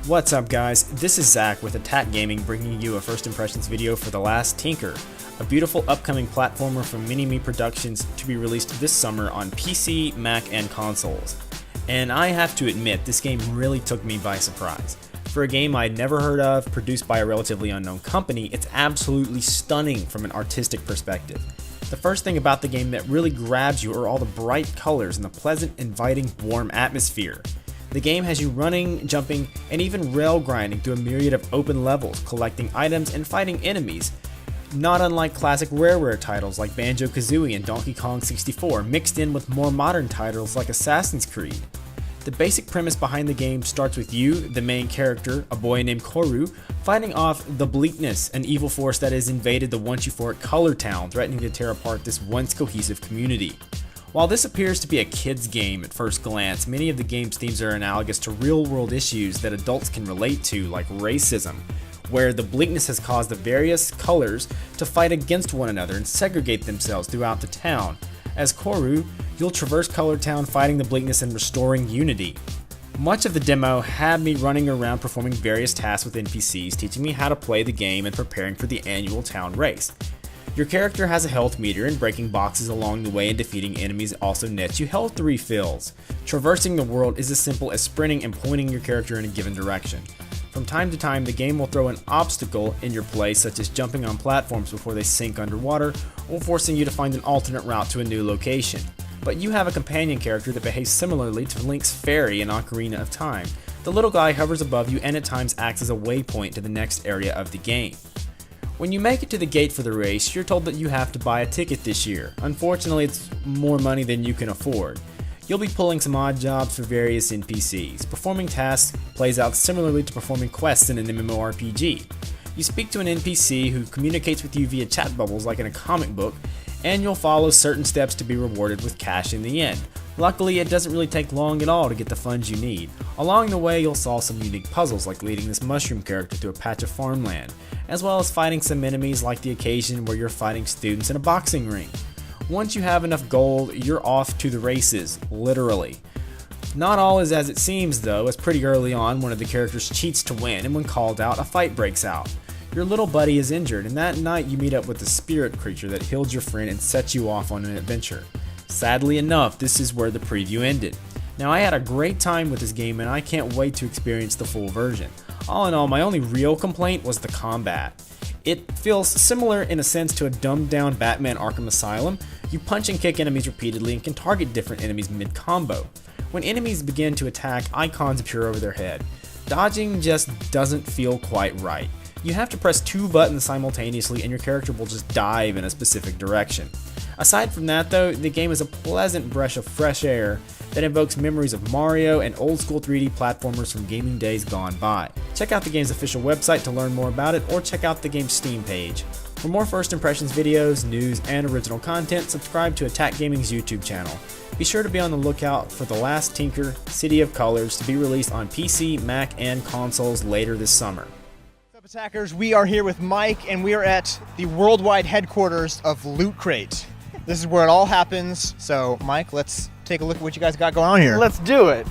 What's up guys, this is Zach with Attack Gaming bringing you a first impressions video for The Last Tinker, a beautiful upcoming platformer from Mini-Me Productions to be released this summer on PC, Mac, and consoles. And I have to admit, this game really took me by surprise. For a game I'd never heard of, produced by a relatively unknown company, it's absolutely stunning from an artistic perspective. The first thing about the game that really grabs you are all the bright colors and the pleasant, inviting, warm atmosphere. The game has you running, jumping, and even rail grinding through a myriad of open levels, collecting items and fighting enemies, not unlike classic Rareware titles like Banjo Kazooie and Donkey Kong 64, mixed in with more modern titles like Assassin's Creed. The basic premise behind the game starts with you, the main character, a boy named Koru, fighting off the Bleakness, an evil force that has invaded the once euphoric Color Town, threatening to tear apart this once cohesive community. While this appears to be a kid's game at first glance, many of the game's themes are analogous to real-world issues that adults can relate to, like racism, where the Bleakness has caused the various colors to fight against one another and segregate themselves throughout the town. As Koru, you'll traverse Color Town fighting the Bleakness and restoring unity. Much of the demo had me running around performing various tasks with NPCs, teaching me how to play the game and preparing for the annual town race. Your character has a health meter, and breaking boxes along the way and defeating enemies also nets you health refills. Traversing the world is as simple as sprinting and pointing your character in a given direction. From time to time, the game will throw an obstacle in your play, such as jumping on platforms before they sink underwater, or forcing you to find an alternate route to a new location. But you have a companion character that behaves similarly to Link's fairy in Ocarina of Time. The little guy hovers above you and at times acts as a waypoint to the next area of the game. When you make it to the gate for the race, you're told that you have to buy a ticket this year. Unfortunately, it's more money than you can afford. You'll be pulling some odd jobs for various NPCs. Performing tasks plays out similarly to performing quests in an MMORPG. You speak to an NPC who communicates with you via chat bubbles like in a comic book, and you'll follow certain steps to be rewarded with cash in the end. Luckily, it doesn't really take long at all to get the funds you need. Along the way, you'll solve some unique puzzles like leading this mushroom character through a patch of farmland, as well as fighting some enemies like the occasion where you're fighting students in a boxing ring. Once you have enough gold, you're off to the races, literally. Not all is as it seems though, as pretty early on one of the characters cheats to win, and when called out, a fight breaks out. Your little buddy is injured, and that night you meet up with the spirit creature that healed your friend and sets you off on an adventure. Sadly enough, this is where the preview ended. Now, I had a great time with this game and I can't wait to experience the full version. All in all, my only real complaint was the combat. It feels similar in a sense to a dumbed down Batman Arkham Asylum. You punch and kick enemies repeatedly and can target different enemies mid-combo. When enemies begin to attack, icons appear over their head. Dodging just doesn't feel quite right. You have to press two buttons simultaneously and your character will just dive in a specific direction. Aside from that though, the game is a pleasant breath of fresh air that invokes memories of Mario and old school 3D platformers from gaming days gone by. Check out the game's official website to learn more about it, or check out the game's Steam page. For more first impressions videos, news, and original content, subscribe to Attack Gaming's YouTube channel. Be sure to be on the lookout for The Last Tinker, City of Colors to be released on PC, Mac, and consoles later this summer. What's up, Attackers? We are here with Mike, and we are at the worldwide headquarters of Loot Crate. This is where it all happens. So, Mike, let's take a look at what you guys got going on here. Let's do it.